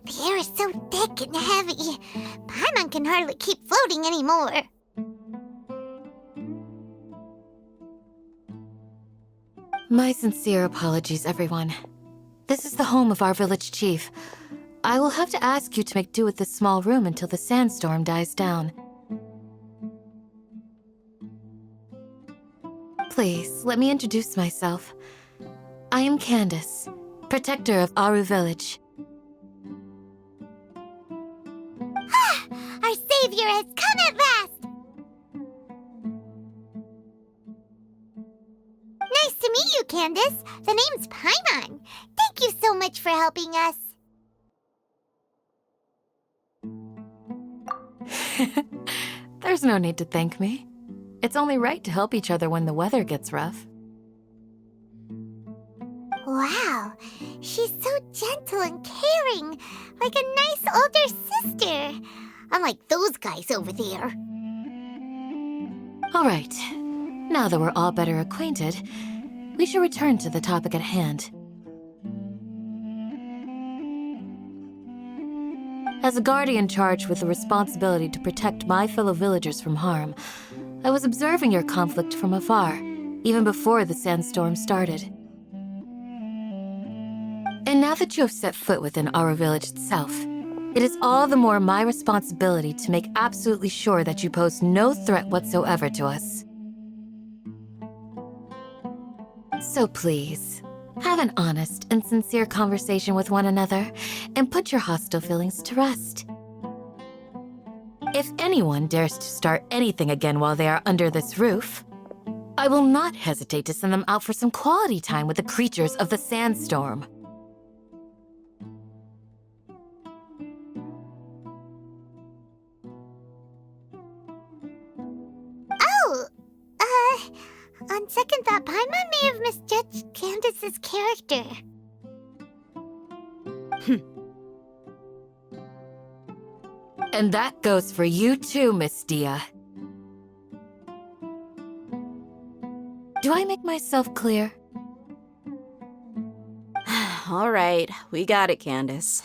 The air is so thick and heavy. Paimon can hardly keep floating anymore. My sincere apologies, everyone. This is the home of our village chief. I will have to ask you to make do with this small room until the sandstorm dies down. Please, let me introduce myself. I am Candace, protector of Aru Village. Our savior has come at last! Nice to meet you, Candace. The name's Paimon. Thank you so much for helping us. There's no need to thank me. It's only right to help each other when the weather gets rough. Wow, she's so gentle and caring, like a nice older sister. Unlike those guys over there. All right, now that we're all better acquainted, we should return to the topic at hand. As a guardian charged with the responsibility to protect my fellow villagers from harm, I was observing your conflict from afar, even before the sandstorm started. And now that you have set foot within our village itself, it is all the more my responsibility to make absolutely sure that you pose no threat whatsoever to us. So please, have an honest and sincere conversation with one another and put your hostile feelings to rest. If anyone dares to start anything again while they are under this roof, I will not hesitate to send them out for some quality time with the creatures of the sandstorm. On second thought, Paimon may have misjudged Candace's character. And that goes for you too, Miss Dia. Do I make myself clear? All right, we got it, Candace.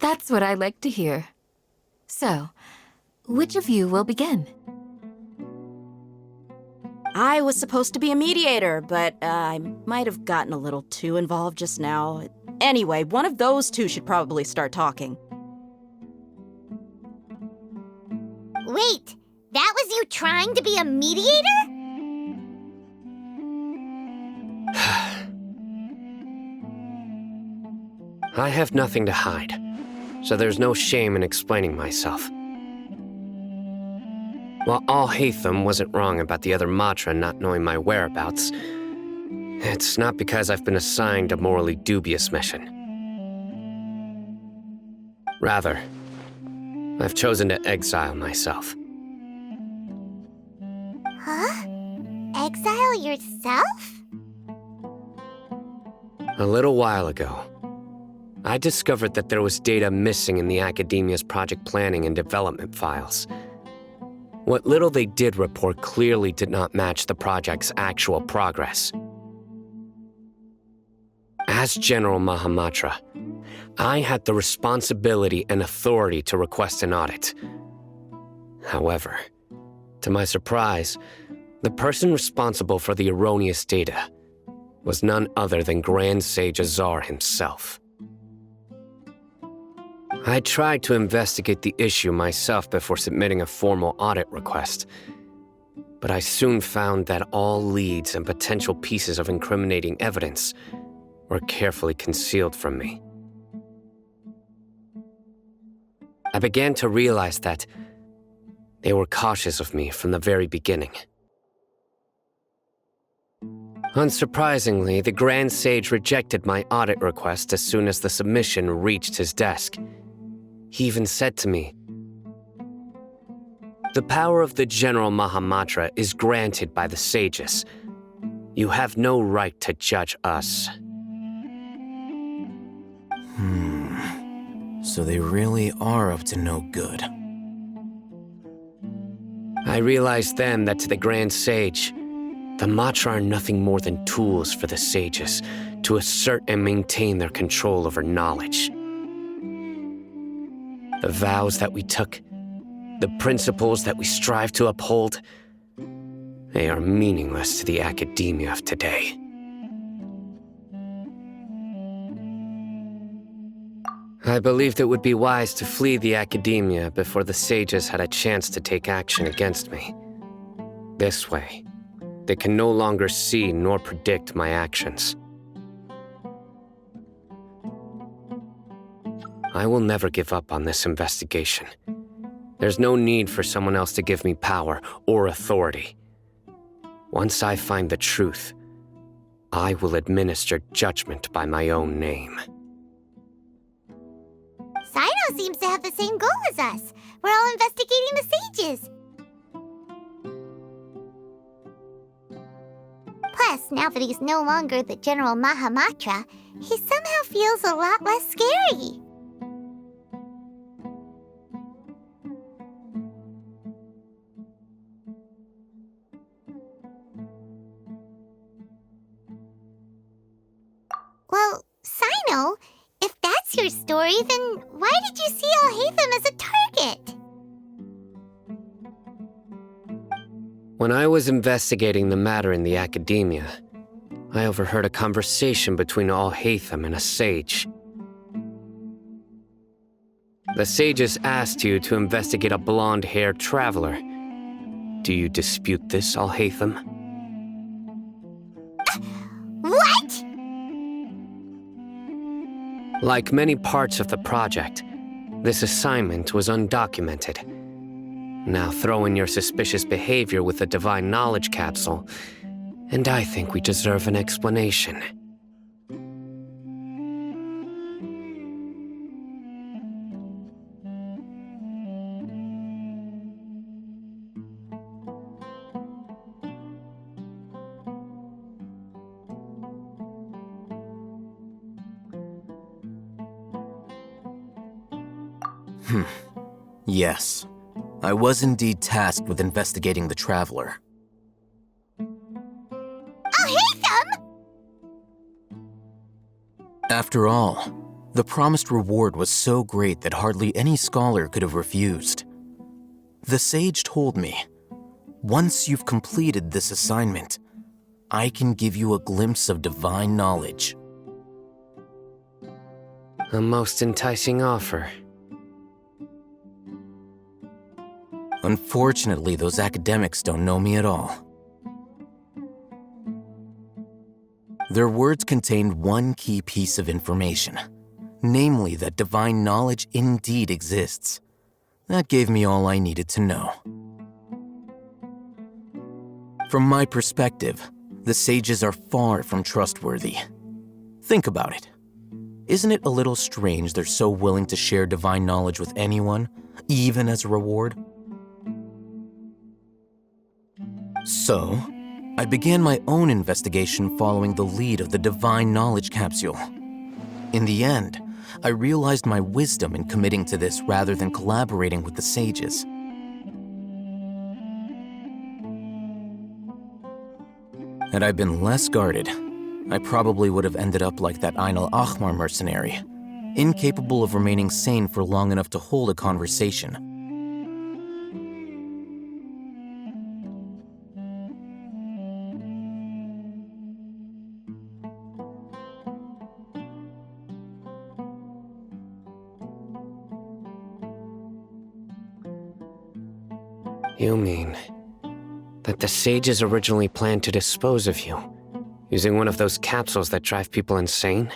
That's what I like to hear. So, which of you will begin? I was supposed to be a mediator, but I might have gotten a little too involved just now. Anyway, one of those two should probably start talking. Wait, that was you trying to be a mediator? I have nothing to hide, so there's no shame in explaining myself. While Al-Haytham wasn't wrong about the other Matra not knowing my whereabouts, it's not because I've been assigned a morally dubious mission. Rather, I've chosen to exile myself. Huh? Exile yourself? A little while ago, I discovered that there was data missing in the Academia's project planning and development files. What little they did report clearly did not match the project's actual progress. As General Mahamatra, I had the responsibility and authority to request an audit. However, to my surprise, the person responsible for the erroneous data was none other than Grand Sage Azar himself. I tried to investigate the issue myself before submitting a formal audit request, but I soon found that all leads and potential pieces of incriminating evidence were carefully concealed from me. I began to realize that they were cautious of me from the very beginning. Unsurprisingly, the Grand Sage rejected my audit request as soon as the submission reached his desk. He even said to me, "The power of the General Mahamatra is granted by the sages. You have no right to judge us." So they really are up to no good. I realized then that to the Grand Sage, The Matra are nothing more than tools for the sages to assert and maintain their control over knowledge. The vows that we took, the principles that we strive to uphold, they are meaningless to the academia of today. I believed it would be wise to flee the academia before the sages had a chance to take action against me. This way, they can no longer see nor predict my actions. I will never give up on this investigation. There's no need for someone else to give me power or authority. Once I find the truth, I will administer judgment by my own name. Sino seems to have the same goal as us. We're all investigating the sages. Plus, now that he's no longer the General Mahamatra, he somehow feels a lot less scary. Well, Sino, if that's your story, then why did you see Alhaitham as a target? When I was investigating the matter in the academia, I overheard a conversation between Alhaitham and a sage. The sages asked you to investigate a blonde-haired traveler. Do you dispute this, Alhaitham? What? Like many parts of the project, this assignment was undocumented. Now throw in your suspicious behavior with the Divine Knowledge Capsule, and I think we deserve an explanation. Yes. I was indeed tasked with investigating the Traveler. Alhaitham! After all, the promised reward was so great that hardly any scholar could have refused. The sage told me, once you've completed this assignment, I can give you a glimpse of divine knowledge. A most enticing offer. Unfortunately, those academics don't know me at all. Their words contained one key piece of information, namely that divine knowledge indeed exists. That gave me all I needed to know. From my perspective, the sages are far from trustworthy. Think about it. Isn't it a little strange they're so willing to share divine knowledge with anyone, even as a reward? So, I began my own investigation following the lead of the Divine Knowledge Capsule. In the end, I realized my wisdom in committing to this rather than collaborating with the sages. Had I been less guarded, I probably would have ended up like that Ain al-Ahmar mercenary, incapable of remaining sane for long enough to hold a conversation. You mean that the sages originally planned to dispose of you, using one of those capsules that drive people insane?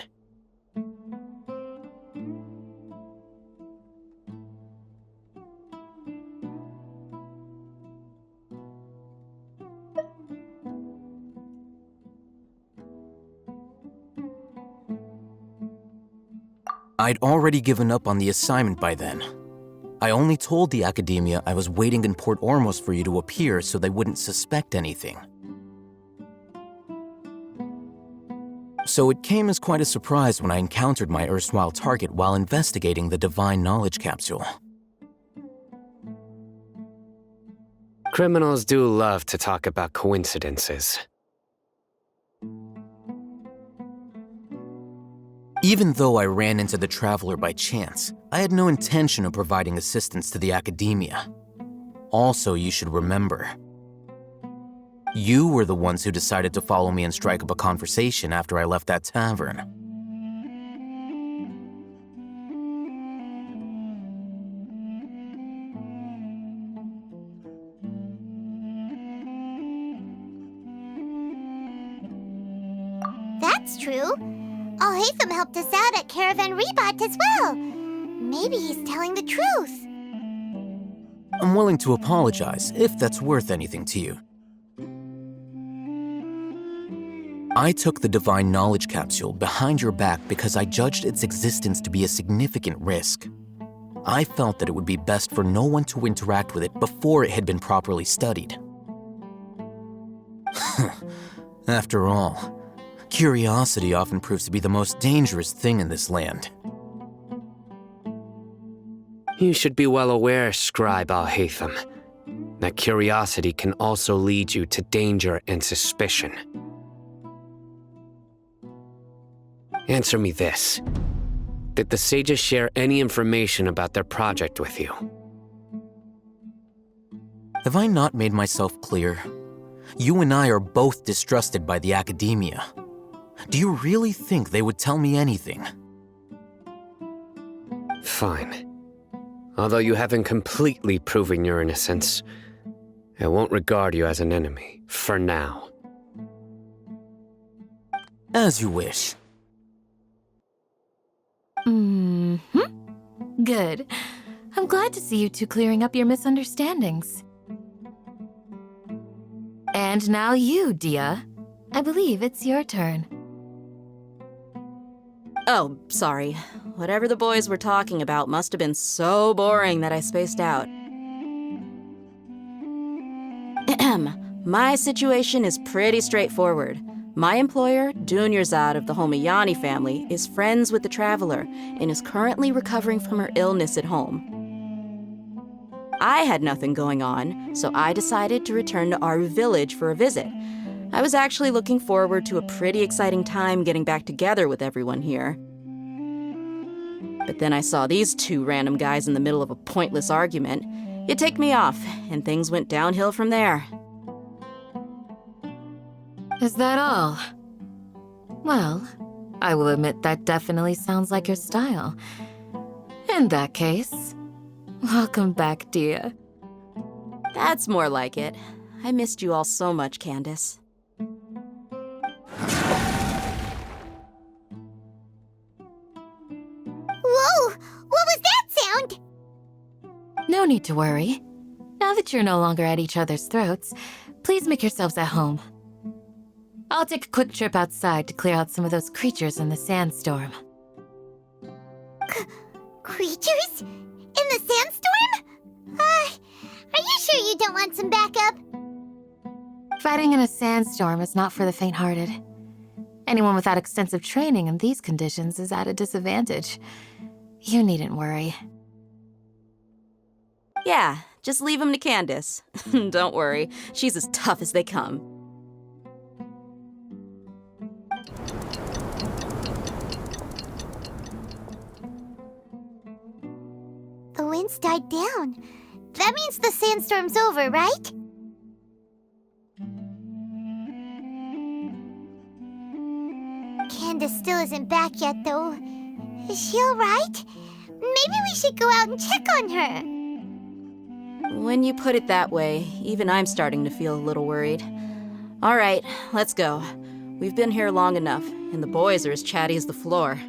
I'd already given up on the assignment by then. I only told the academia I was waiting in Port Ormos for you to appear so they wouldn't suspect anything. So it came as quite a surprise when I encountered my erstwhile target while investigating the Divine Knowledge Capsule. Criminals do love to talk about coincidences. Even though I ran into the Traveler by chance, I had no intention of providing assistance to the Academia. Also, you should remember, you were the ones who decided to follow me and strike up a conversation after I left that tavern. That's true. Alhaitham helped us out at Caravan Rebot as well. Maybe he's telling the truth. I'm willing to apologize if that's worth anything to you. I took the Divine Knowledge Capsule behind your back because I judged its existence to be a significant risk. I felt that it would be best for no one to interact with it before it had been properly studied. After all, curiosity often proves to be the most dangerous thing in this land. You should be well aware, Scribe Alhaitham, that curiosity can also lead you to danger and suspicion. Answer me this. Did the sages share any information about their project with you? Have I not made myself clear? You and I are both distrusted by the Academia. Do you really think they would tell me anything? Fine. Although you haven't completely proven your innocence, I won't regard you as an enemy, for now. As you wish. Good. I'm glad to see you two clearing up your misunderstandings. And now you, Dia. I believe it's your turn. Oh, sorry. Whatever the boys were talking about must have been so boring that I spaced out. My situation is pretty straightforward. My employer, Dunyarzad of the Homayani family, is friends with the Traveler and is currently recovering from her illness at home. I had nothing going on, so I decided to return to Aru Village for a visit. I was actually looking forward to a pretty exciting time getting back together with everyone here. But then I saw these two random guys in the middle of a pointless argument. It ticked me off, and things went downhill from there. Is that all? Well, I will admit that definitely sounds like your style. In that case, welcome back, Dia. That's more like it. I missed you all so much, Candace. Whoa! What was that sound? No need to worry. Now that you're no longer at each other's throats, please make yourselves at home. I'll take a quick trip outside to clear out some of those creatures in the sandstorm. Creatures? In the sandstorm? Are you sure you don't want some backup? Fighting in a sandstorm is not for the faint-hearted. Anyone without extensive training in these conditions is at a disadvantage. You needn't worry. Yeah, just leave him to Candace. Don't worry, she's as tough as they come. The winds died down. That means the sandstorm's over, right? Candace still isn't back yet, though. Is she alright? Maybe we should go out and check on her. When you put it that way, even I'm starting to feel a little worried. All right, let's go. We've been here long enough, and the boys are as chatty as the floor.